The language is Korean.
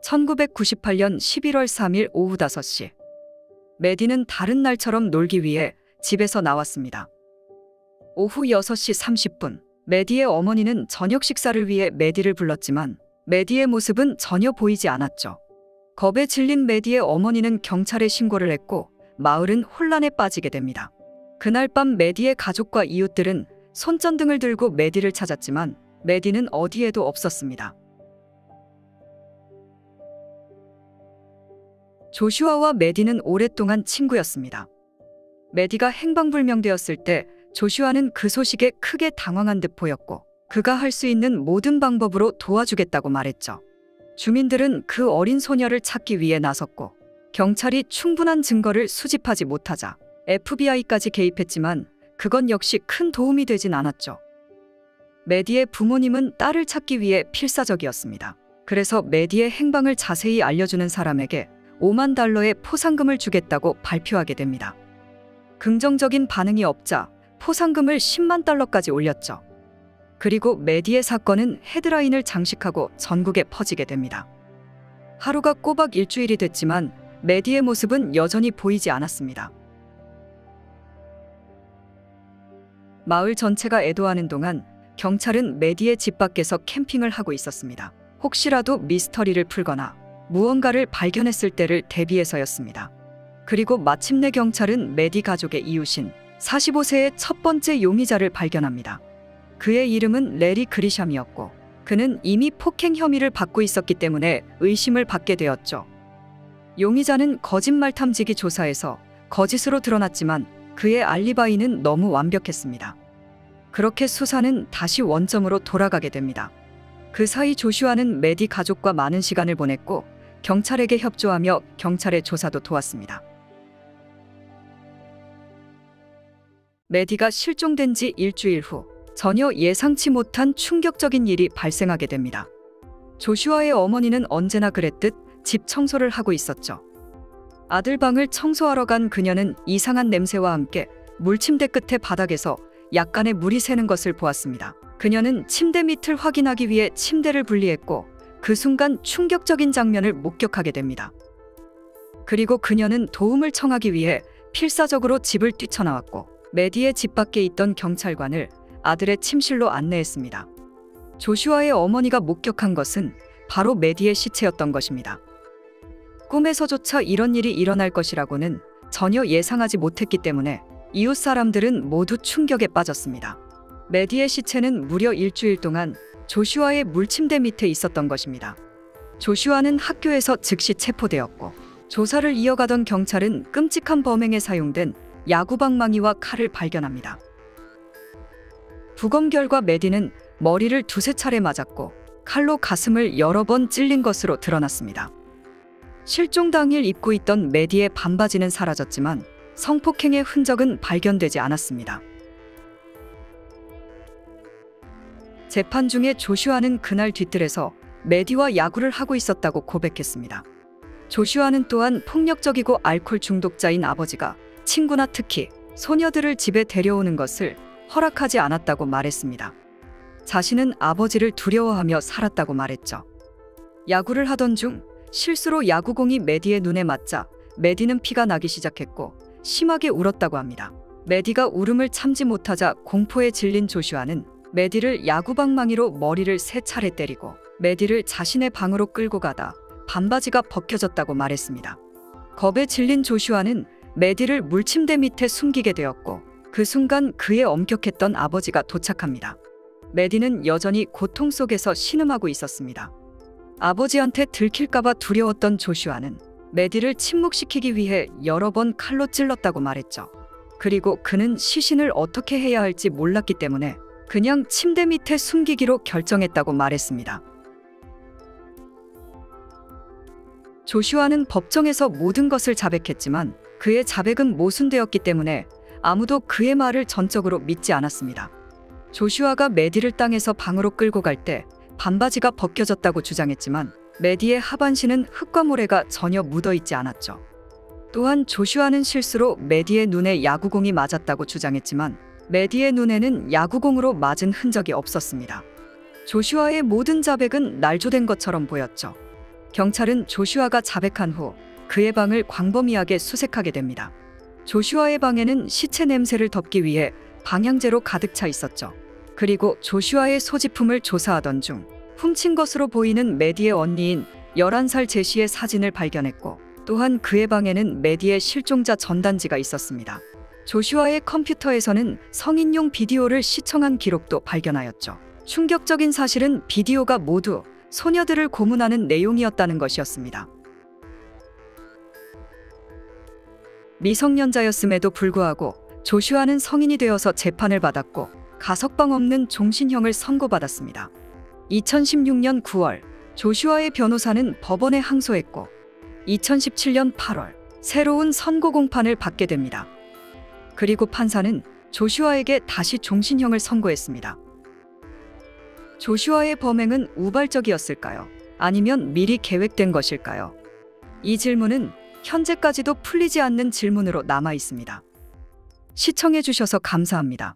1998년 11월 3일 오후 5시. 메디는 다른 날처럼 놀기 위해 집에서 나왔습니다. 오후 6시 30분. 메디의 어머니는 저녁 식사를 위해 메디를 불렀지만 메디의 모습은 전혀 보이지 않았죠. 겁에 질린 메디의 어머니는 경찰에 신고를 했고 마을은 혼란에 빠지게 됩니다. 그날 밤 메디의 가족과 이웃들은 손전등을 들고 메디를 찾았지만 메디는 어디에도 없었습니다. 조슈아와 메디는 오랫동안 친구였습니다. 메디가 행방불명되었을 때 조슈아는 그 소식에 크게 당황한 듯 보였고 그가 할 수 있는 모든 방법으로 도와주겠다고 말했죠. 주민들은 그 어린 소녀를 찾기 위해 나섰고 경찰이 충분한 증거를 수집하지 못하자 FBI까지 개입했지만 그건 역시 큰 도움이 되진 않았죠. 메디의 부모님은 딸을 찾기 위해 필사적이었습니다. 그래서 메디의 행방을 자세히 알려주는 사람에게 $50,000의 포상금을 주겠다고 발표하게 됩니다. 긍정적인 반응이 없자 포상금을 $100,000까지 올렸죠. 그리고 메디의 사건은 헤드라인을 장식하고 전국에 퍼지게 됩니다. 하루가 꼬박 일주일이 됐지만 메디의 모습은 여전히 보이지 않았습니다. 마을 전체가 애도하는 동안 경찰은 메디의 집 밖에서 캠핑을 하고 있었습니다. 혹시라도 미스터리를 풀거나 무언가를 발견했을 때를 대비해서였습니다. 그리고 마침내 경찰은 메디 가족의 이웃인 45세의 첫 번째 용의자를 발견합니다. 그의 이름은 레리 그리샴이었고 그는 이미 폭행 혐의를 받고 있었기 때문에 의심을 받게 되었죠. 용의자는 거짓말 탐지기 조사에서 거짓으로 드러났지만 그의 알리바이는 너무 완벽했습니다. 그렇게 수사는 다시 원점으로 돌아가게 됩니다. 그 사이 조슈아는 메디 가족과 많은 시간을 보냈고 경찰에게 협조하며 경찰의 조사도 도왔습니다. 메디가 실종된 지 일주일 후 전혀 예상치 못한 충격적인 일이 발생하게 됩니다. 조슈아의 어머니는 언제나 그랬듯 집 청소를 하고 있었죠. 아들 방을 청소하러 간 그녀는 이상한 냄새와 함께 물침대 끝에 바닥에서 약간의 물이 새는 것을 보았습니다. 그녀는 침대 밑을 확인하기 위해 침대를 분리했고 그 순간 충격적인 장면을 목격하게 됩니다. 그리고 그녀는 도움을 청하기 위해 필사적으로 집을 뛰쳐나왔고 메디의 집 밖에 있던 경찰관을 아들의 침실로 안내했습니다. 조슈아의 어머니가 목격한 것은 바로 메디의 시체였던 것입니다. 꿈에서조차 이런 일이 일어날 것이라고는 전혀 예상하지 못했기 때문에 이웃 사람들은 모두 충격에 빠졌습니다. 메디의 시체는 무려 일주일 동안 조슈아의 물침대 밑에 있었던 것입니다. 조슈아는 학교에서 즉시 체포되었고 조사를 이어가던 경찰은 끔찍한 범행에 사용된 야구방망이와 칼을 발견합니다. 부검 결과 메디는 머리를 두세 차례 맞았고 칼로 가슴을 여러 번 찔린 것으로 드러났습니다. 실종 당일 입고 있던 메디의 반바지는 사라졌지만 성폭행의 흔적은 발견되지 않았습니다. 재판 중에 조슈아는 그날 뒤뜰에서 메디와 야구를 하고 있었다고 고백했습니다. 조슈아는 또한 폭력적이고 알코올 중독자인 아버지가 친구나 특히 소녀들을 집에 데려오는 것을 허락하지 않았다고 말했습니다. 자신은 아버지를 두려워하며 살았다고 말했죠. 야구를 하던 중 실수로 야구공이 메디의 눈에 맞자 메디는 피가 나기 시작했고 심하게 울었다고 합니다. 메디가 울음을 참지 못하자 공포에 질린 조슈아는 메디를 야구방망이로 머리를 3차례 때리고 메디를 자신의 방으로 끌고 가다 반바지가 벗겨졌다고 말했습니다. 겁에 질린 조슈아는 메디를 물침대 밑에 숨기게 되었고 그 순간 그의 엄격했던 아버지가 도착합니다. 메디는 여전히 고통 속에서 신음하고 있었습니다. 아버지한테 들킬까봐 두려웠던 조슈아는 메디를 침묵시키기 위해 여러 번 칼로 찔렀다고 말했죠. 그리고 그는 시신을 어떻게 해야 할지 몰랐기 때문에 그냥 침대 밑에 숨기기로 결정했다고 말했습니다. 조슈아는 법정에서 모든 것을 자백했지만 그의 자백은 모순되었기 때문에 아무도 그의 말을 전적으로 믿지 않았습니다. 조슈아가 메디를 땅에서 방으로 끌고 갈 때 반바지가 벗겨졌다고 주장했지만 메디의 하반신은 흙과 모래가 전혀 묻어있지 않았죠. 또한 조슈아는 실수로 메디의 눈에 야구공이 맞았다고 주장했지만 메디의 눈에는 야구공으로 맞은 흔적이 없었습니다. 조슈아의 모든 자백은 날조된 것처럼 보였죠. 경찰은 조슈아가 자백한 후 그의 방을 광범위하게 수색하게 됩니다. 조슈아의 방에는 시체 냄새를 덮기 위해 방향제로 가득 차 있었죠. 그리고 조슈아의 소지품을 조사하던 중 훔친 것으로 보이는 메디의 언니인 11살 제시의 사진을 발견했고, 또한 그의 방에는 메디의 실종자 전단지가 있었습니다. 조슈아의 컴퓨터에서는 성인용 비디오를 시청한 기록도 발견하였죠. 충격적인 사실은 비디오가 모두 소녀들을 고문하는 내용이었다는 것이었습니다. 미성년자였음에도 불구하고 조슈아는 성인이 되어서 재판을 받았고 가석방 없는 종신형을 선고받았습니다. 2016년 9월 조슈아의 변호사는 법원에 항소했고 2017년 8월 새로운 선고 공판을 받게 됩니다. 그리고 판사는 조슈아에게 다시 종신형을 선고했습니다. 조슈아의 범행은 우발적이었을까요? 아니면 미리 계획된 것일까요? 이 질문은 현재까지도 풀리지 않는 질문으로 남아 있습니다. 시청해 주셔서 감사합니다.